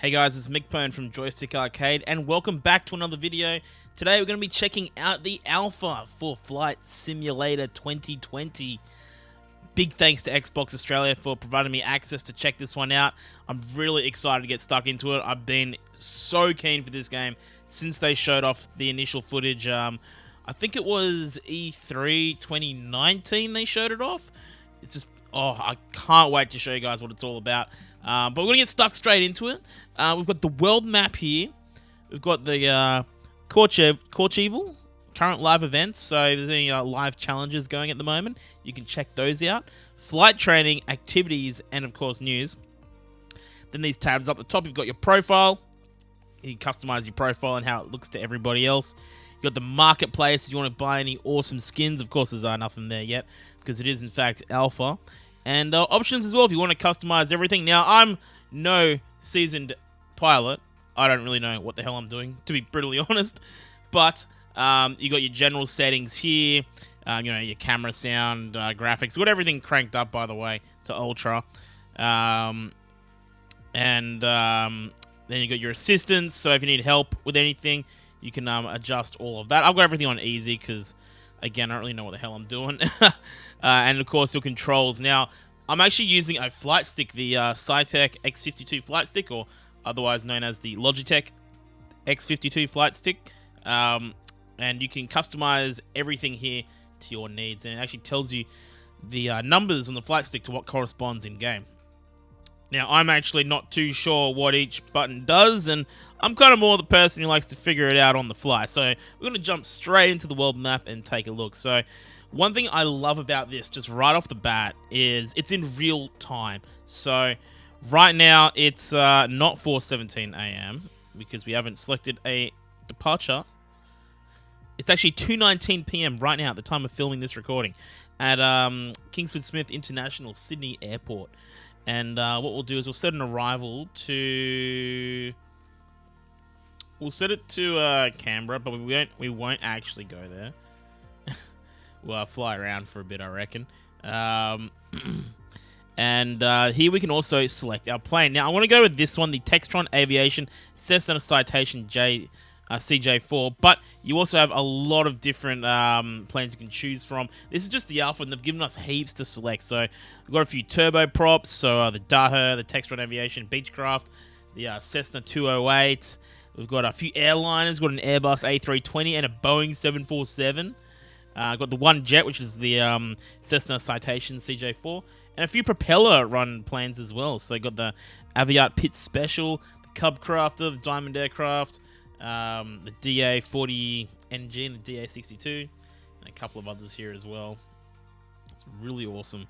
Hey guys, it's Mick Pone from Joystick Arcade, and welcome back to another video. Today we're going to be checking out the alpha for Flight Simulator 2020. Big thanks to Xbox Australia for providing me access to check this one out. I'm really excited to get stuck into it. I've been so keen for this game since they showed off the initial footage. I think it was E3 2019 they showed it off. It's just, I can't wait to show you guys what it's all about. But we're going to get stuck straight into it. We've got the world map here. We've got the Courchevel, current live events. So if there's any live challenges going at the moment, you can check those out. Flight training, activities, and of course news. Then these tabs up the top, you've got your profile. You can customize your profile and how it looks to everybody else. You've got the marketplace if you want to buy any awesome skins. Of course, there's nothing there yet because it is in fact alpha. And options as well if you want to customize everything. Now, I'm no seasoned pilot. I don't really know what the hell I'm doing, to be brutally honest. But you got your general settings here. Your camera, sound, graphics. Got everything cranked up, by the way, to ultra. Then you got your assistants. So if you need help with anything, you can adjust all of that. I've got everything on easy because, again, I don't really know what the hell I'm doing. And, of course, your controls. Now, I'm actually using a flight stick, the Cytec X52 flight stick, or otherwise known as the Logitech X52 flight stick. And you can customize everything here to your needs. And it actually tells you the numbers on the flight stick to what corresponds in-game. Now, I'm actually not too sure what each button does, and I'm kind of more the person who likes to figure it out on the fly. So we're going to jump straight into the world map and take a look. So one thing I love about this, just right off the bat, is it's in real time. So right now, it's not 4:17 a.m. because we haven't selected a departure. It's actually 2:19 p.m. right now at the time of filming this recording at Kingsford Smith International Sydney Airport. And what we'll do is we'll set an arrival to... We'll set it to Canberra, but we won't actually go there. We'll fly around for a bit, I reckon. And here we can also select our plane. Now, I want to go with this one, the Textron Aviation Cessna Citation CJ4, but you also have a lot of different planes you can choose from. This is just the alpha, and they've given us heaps to select. So we've got a few turboprops, so the Daher, the Textron Aviation Beechcraft, the Cessna 208. We've got a few airliners. We've got an Airbus A320 and a Boeing 747. Got the one jet, which is the Cessna Citation CJ4, and a few propeller-run planes as well. So got the Aviat Pitts Special, the Cub Crafter, the Diamond Aircraft, the DA40NG and the DA62, and a couple of others here as well. It's really awesome.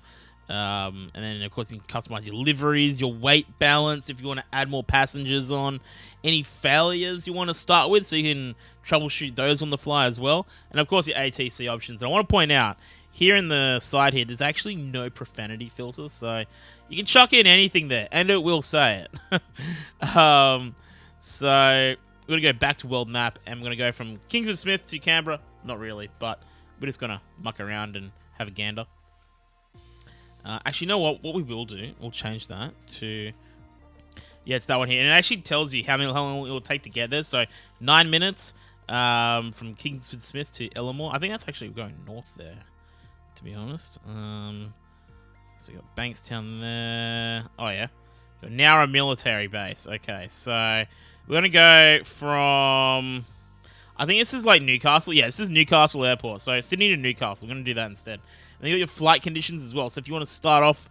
And then, of course, you can customize your liveries, your weight balance, if you want to add more passengers on, any failures you want to start with, so you can troubleshoot those on the fly as well. And, of course, your ATC options. And I want to point out, here in the side here, there's actually no profanity filters, so you can chuck in anything there, and it will say it. So we're going to go back to world map, and we're going to go from Kingsford Smith to Canberra. Not really, but we're just going to muck around and have a gander. Actually, you know what? What we will do, we'll change that to... Yeah, it's that one here. And it actually tells you how long it will take to get there. So, 9 minutes from Kingsford Smith to Elmore. I think that's actually going north there, to be honest. So, we got Bankstown there. Oh, yeah. Got Nowra Military Base. Okay, so we're going to go from... I think this is like Newcastle. Yeah, this is Newcastle Airport. So, Sydney to Newcastle. We're going to do that instead. And you got your flight conditions as well. So if you want to start off,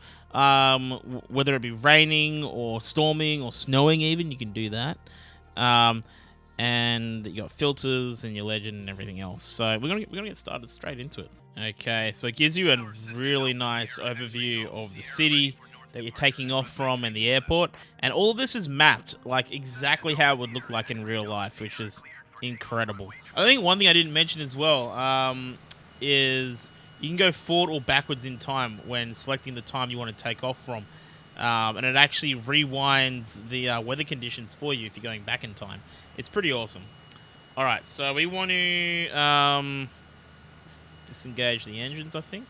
whether it be raining or storming or snowing even, you can do that. And you got filters and your legend and everything else. So we're gonna get started straight into it. Okay, so it gives you a really nice overview of the city that you're taking off from and the airport. And all of this is mapped like exactly how it would look like in real life, which is incredible. I think one thing I didn't mention as well is... You can go forward or backwards in time when selecting the time you want to take off from. And it actually rewinds the weather conditions for you if you're going back in time. It's pretty awesome. Alright, so we want to disengage the engines, I think.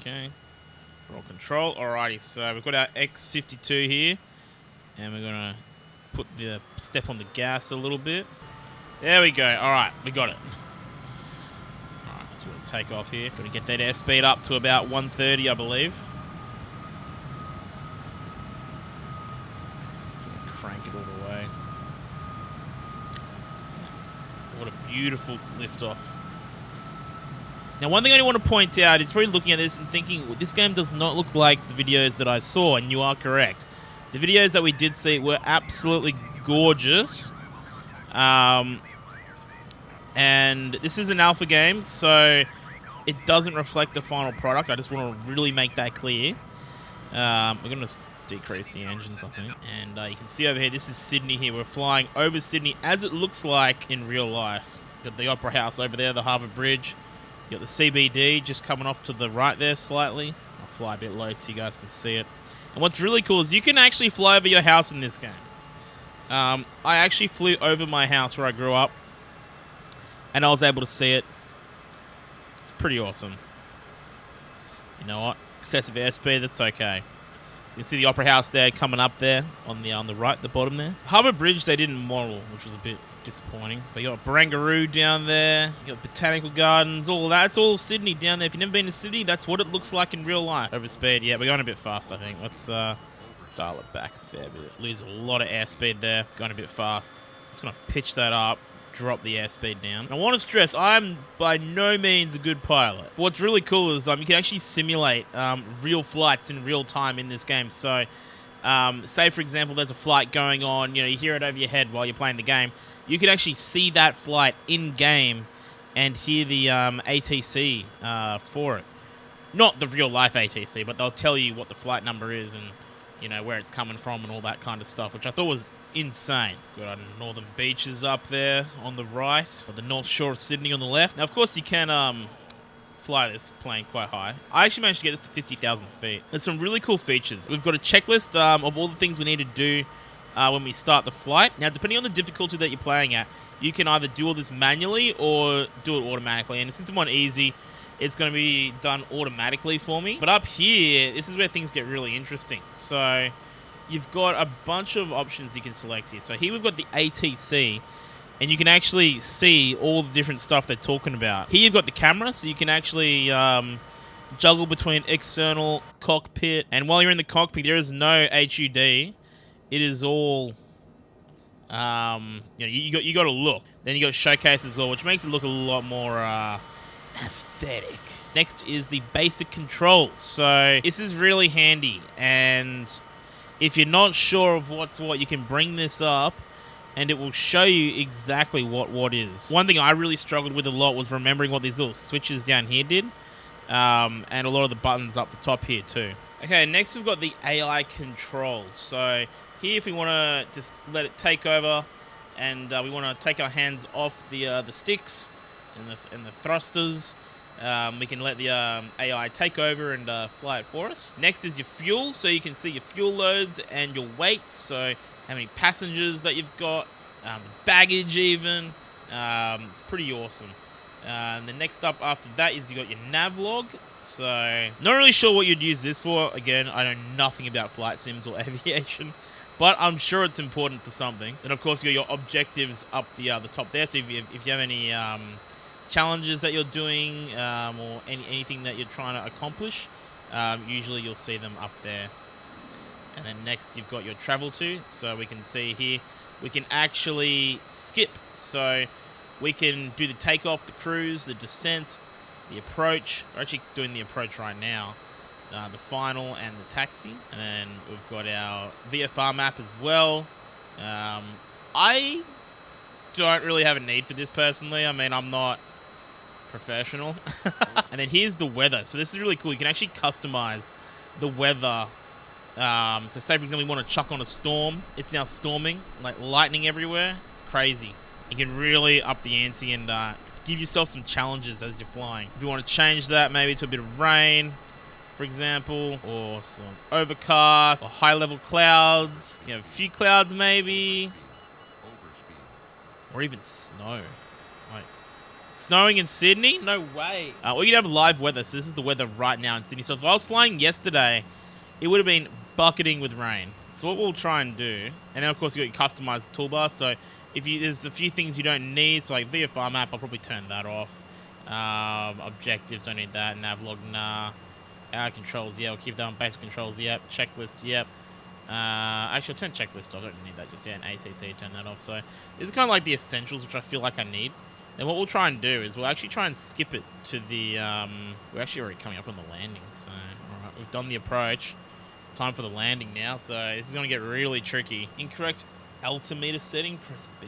Okay. Roll control. Alrighty, so we've got our X52 here. And we're going to put the step on the gas a little bit. There we go. Alright, we got it. Alright, so we'll take off here. Going to get that airspeed up to about 130, I believe. Crank it all the way. What a beautiful liftoff. Now, one thing I want to point out is probably looking at this and thinking, well, this game does not look like the videos that I saw, and you are correct. The videos that we did see were absolutely gorgeous. And this is an alpha game, so it doesn't reflect the final product. I just want to really make that clear. We're going to decrease the engines, I think. And you can see over here, this is Sydney here. We're flying over Sydney as it looks like in real life. Got the Opera House over there, the Harbour Bridge. You got the CBD just coming off to the right there slightly. I'll fly a bit low so you guys can see it. And what's really cool is you can actually fly over your house in this game. I actually flew over my house where I grew up, and I was able to see it. It's pretty awesome. You know what? Excessive airspeed, that's okay. You can see the Opera House there coming up there on the right, the bottom there. Harbour Bridge they didn't model, which was a bit disappointing. But you got Barangaroo down there. You got Botanical Gardens, all that. It's all Sydney down there. If you've never been to Sydney, that's what it looks like in real life. Overspeed. Yeah, we're going a bit fast, I think. Let's dial it back a fair bit. Lose a lot of airspeed there. Going a bit fast. Just going to pitch that up. Drop the airspeed down. I want to stress, I'm by no means a good pilot. But what's really cool is you can actually simulate real flights in real time in this game. So, say for example, there's a flight going on. You hear it over your head while you're playing the game. You can actually see that flight in game and hear the ATC for it. Not the real life ATC, but they'll tell you what the flight number is and where it's coming from and all that kind of stuff, which I thought was insane. Got our northern beaches up there on the right, or the North Shore of Sydney on the left. Now, of course, you can fly this plane quite high. I actually managed to get this to 50,000 feet. There's some really cool features. We've got a checklist of all the things we need to do when we start the flight. Now, depending on the difficulty that you're playing at, you can either do all this manually or do it automatically. And since I'm on easy, it's going to be done automatically for me. But up here, this is where things get really interesting. So you've got a bunch of options you can select here. So here we've got the ATC, and you can actually see all the different stuff they're talking about. Here you've got the camera, so you can actually juggle between external, cockpit, and while you're in the cockpit, there is no HUD. It is all, you got to look. Then you got showcase as well, which makes it look a lot more aesthetic. Next is the basic controls. So this is really handy, and if you're not sure of what's what, you can bring this up and it will show you exactly what is. One thing I really struggled with a lot was remembering what these little switches down here did, and a lot of the buttons up the top here too. Okay, next we've got the AI controls. So here, if we want to just let it take over, and we want to take our hands off the sticks and the thrusters, we can let the AI take over and fly it for us. Next is your fuel, so you can see your fuel loads and your weight, so how many passengers that you've got, baggage even. It's pretty awesome. And the next up after that is you got your nav log. So not really sure what you'd use this for. Again, I know nothing about flight sims or aviation, but I'm sure it's important for something. And of course, you got your objectives up the top there. So if you have any challenges that you're doing or anything that you're trying to accomplish, usually you'll see them up there. And then next you've got your travel to. So we can see here we can actually skip. So we can do the takeoff, the cruise, the descent, the approach. We're actually doing the approach right now. The final and the taxi. And then we've got our VFR map as well. I don't really have a need for this personally. I mean, I'm not professional. And then here's the weather. So this is really cool. You can actually customize the weather. So say for example you want to chuck on a storm. It's now storming, like lightning everywhere. It's crazy. You can really up the ante and give yourself some challenges as you're flying. If you want to change that maybe to a bit of rain, for example, or some overcast or high level clouds, a few clouds maybe, or even snow. Like, Snowing in Sydney? No way. We could have live weather, so this is the weather right now in Sydney. So if I was flying yesterday, it would have been bucketing with rain. So what we'll try and do, and then of course you got your customized toolbar. So if there's a few things you don't need, so like VFR map, I'll probably turn that off. Objectives, don't need that. Navlog, nah. Hour controls, yeah, we'll keep that on. Basic controls, yep. Checklist, yep. Actually, I'll turn checklist off. I don't need that just yet. And ATC, turn that off. So this is kind of like the essentials, which I feel like I need. Then what we'll try and do is we'll actually try and skip it to the... we're actually already coming up on the landing, so... Alright, we've done the approach. It's time for the landing now, so this is going to get really tricky. Incorrect altimeter setting, press B.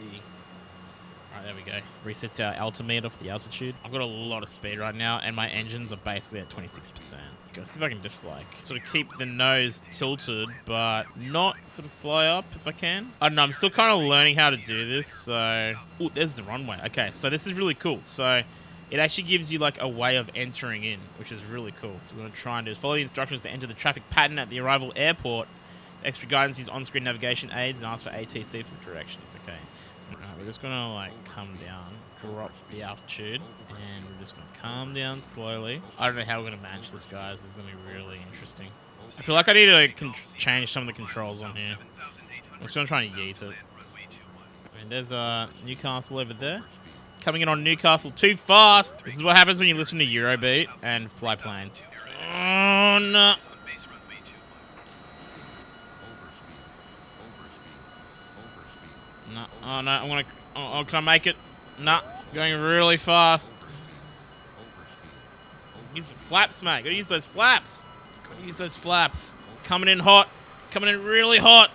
Alright, there we go. Resets our altimeter for the altitude. I've got a lot of speed right now, and my engines are basically at 26%. Let's see if I can just, like, sort of keep the nose tilted, but not sort of fly up if I can. I don't know, I'm still kind of learning how to do this, so... Oh, there's the runway. Okay, so this is really cool. So it actually gives you, like, a way of entering in, which is really cool. So what we're going to try and do is follow the instructions to enter the traffic pattern at the arrival airport. Extra guidance, use on-screen navigation aids, and ask for ATC for directions, okay? Alright, we're just gonna like come down, drop the altitude, and we're just gonna calm down slowly. I don't know how we're gonna manage this, guys. This is gonna be really interesting. I feel like I need to change some of the controls on here. I'm just gonna try and yeet it. And there's Newcastle over there. Coming in on Newcastle too fast. This is what happens when you listen to Eurobeat and fly planes. Oh no. No, oh no, I'm gonna, oh, can I make it? Nah, going really fast. Use the flaps, mate, gotta use those flaps. Gotta use those flaps. Coming in hot, coming in really hot.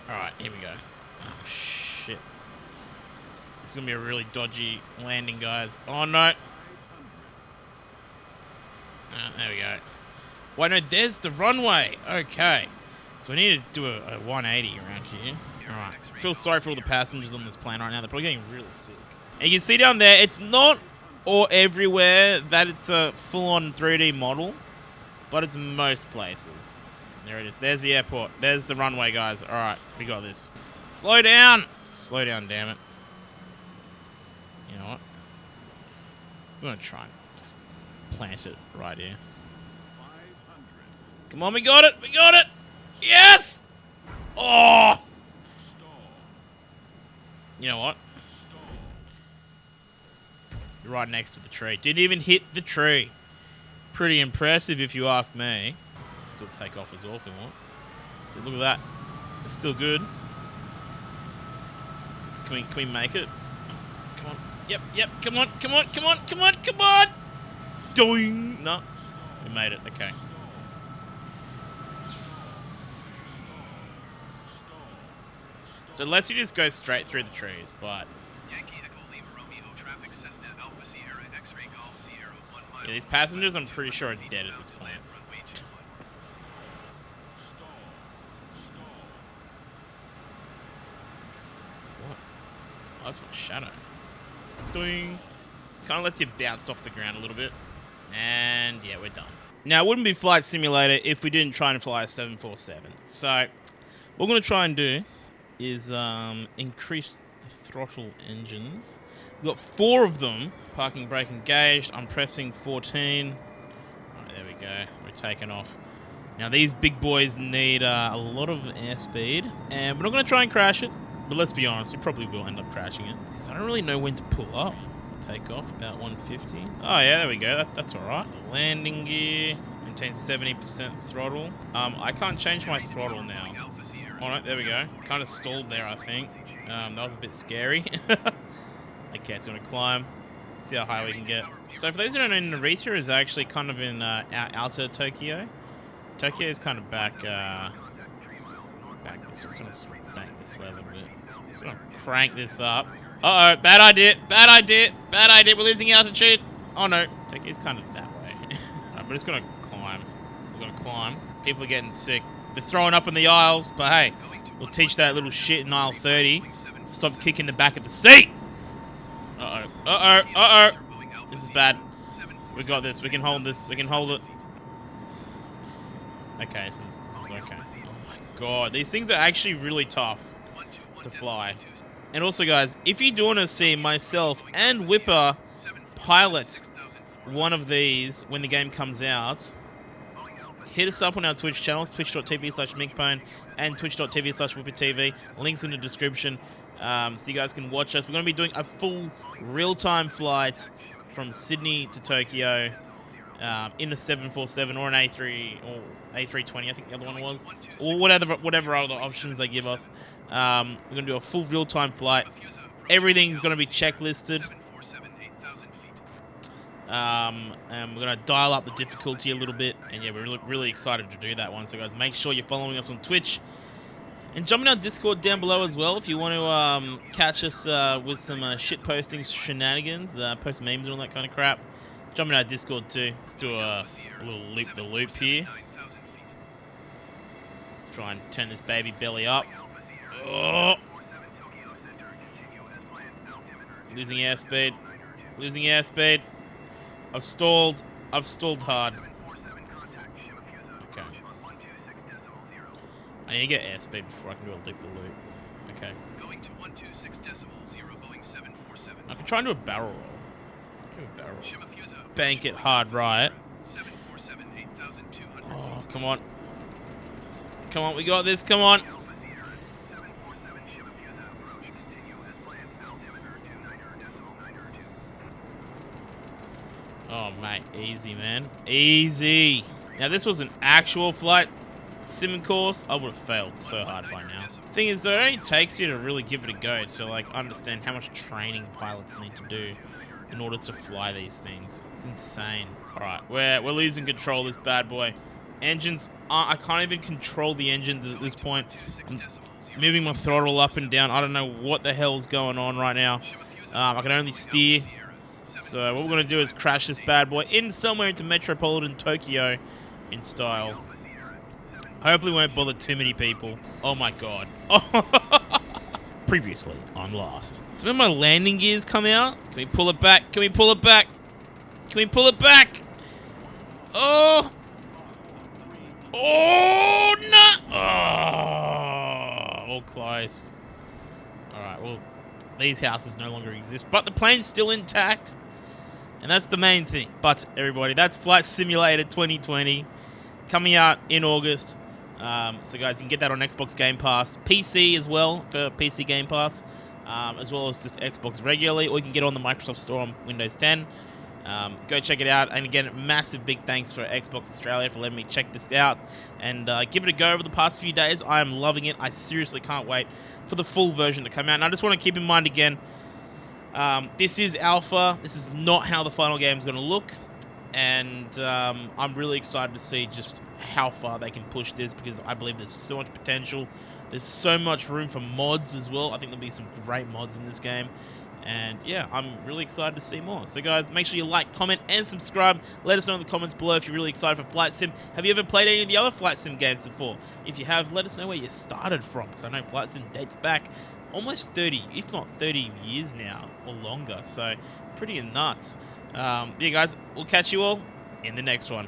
Alright, here we go. Oh shit. This is gonna be a really dodgy landing, guys. Oh no. There we go. Wait, no, there's the runway. Okay. So we need to do a 180 around here. Alright. I feel sorry for all the passengers on this plane right now. They're probably getting really sick. And you can see down there, it's not all everywhere that it's a full-on 3D model, but it's most places. There it is. There's the airport. There's the runway, guys. Alright, we got this. Slow down! Slow down, damn it. You know what? I'm going to try and just plant it right here. Come on, we got it! We got it! Yes! Oh! You know what? You're right next to the tree. Didn't even hit the tree. Pretty impressive if you ask me. Still take off as well if we want. So look at that. It's still good. Can we make it? Come on. Yep, yep. Come on, come on, come on, come on, come on! Doing. No. We made it. Okay. So it lets you just go straight through the trees, but... Yeah, these passengers, I'm pretty sure, are dead at this point. What? Oh, that's my shadow. Doing. Kind of lets you bounce off the ground a little bit. And, yeah, we're done. Now, it wouldn't be Flight Simulator if we didn't try and fly a 747. So, what we're going to try and do is increase the throttle engines. We've got 4 of them. Parking brake engaged. I'm pressing 14. Right, there we go. We're taking off. Now these big boys need a lot of airspeed, and we're not going to try and crash it, but let's be honest, we probably will end up crashing it. I don't really know when to pull up. Take off about 150. Oh yeah, there we go. That's all right. Landing gear. Maintain 70% throttle. I can't change my throttle now. All right, there we go. Kind of stalled there, I think. That was a bit scary. Okay, so we're gonna climb. See how high we can get. So for those who don't know, Narita is actually kind of in outer Tokyo. Tokyo is kind of back this way. Just gonna back this way a little bit. Just gonna crank this up. Uh oh, bad idea, bad idea, bad idea. We're losing altitude. Oh no, Tokyo's kind of that way. Right, we're just gonna climb. We're gonna climb. People are getting sick. They're throwing up in the aisles, but hey, we'll teach that little shit in aisle 30. Stop kicking the back of the seat. Uh oh, uh oh, uh oh. This is bad. We got this. We can hold this. We can hold it. Okay, this is okay. Oh my god, these things are actually really tough to fly. And also, guys, if you do want to see myself and Whipper pilot one of these when the game comes out, hit us up on our Twitch channels, twitch.tv/minkpone and twitch.tv/whippertv. Links in the description, so you guys can watch us. We're going to be doing a full real-time flight from Sydney to Tokyo in a 747 or an A3 or A320, I think the other one was, or whatever other options they give us. We're going to do a full real-time flight. Everything's going to be checklisted. And we're going to dial up the difficulty a little bit. And yeah, we're really excited to do that one. So guys, make sure you're following us on Twitch. And jump in our Discord down below as well if you want to catch us with some shit posting shenanigans, post memes and all that kind of crap. Jump in our Discord too. Let's do a little loop-the-loop here. Let's try and turn this baby belly up. Oh. Losing airspeed. Losing airspeed. I've stalled hard. Okay. I need to get airspeed before I can do a loop-the-loop. Okay. Going to 126 decibels, 0 Boeing 747. I can try and do a barrel roll. Bank it hard right. Oh, come on. Come on, we got this, come on. Oh, mate, easy, man. Easy. Now, this was an actual flight sim course. I would have failed so hard by now. Thing is, though, it only takes you to really give it a go to, like, understand how much training pilots need to do in order to fly these things. It's insane. Alright, we're losing control of this bad boy. Engines, I can't even control the engines at this point. I'm moving my throttle up and down. I don't know what the hell's going on right now. I can only steer. So what we're going to do is crash this bad boy in somewhere into metropolitan Tokyo in style. Hopefully won't bother too many people. Oh my god. Previously on Lost. So when my landing gears come out, can we pull it back? Can we pull it back? Can we pull it back? Oh! Oh, no! Oh, all close. Alright, well, these houses no longer exist, but the plane's still intact. And that's the main thing. But, everybody, that's Flight Simulator 2020 coming out in August. So guys, you can get that on Xbox Game Pass, PC as well for PC Game Pass, as well as just Xbox regularly, or you can get it on the Microsoft Store on Windows 10. Go check it out, and again, massive big thanks for Xbox Australia for letting me check this out and give it a go over the past few days. I am loving it. I seriously can't wait for the full version to come out. And I just want to keep in mind again, this is alpha. This is not how the final game is going to look. And I'm really excited to see just how far they can push this, because I believe there's so much potential. There's so much room for mods as well. I think there'll be some great mods in this game. And yeah, I'm really excited to see more. So guys, make sure you like, comment, and subscribe. Let us know in the comments below if you're really excited for Flight Sim. Have you ever played any of the other Flight Sim games before? If you have, let us know where you started from, because I know Flight Sim dates back almost 30, if not 30 years now, or longer. So, pretty nuts. Yeah, guys, we'll catch you all in the next one.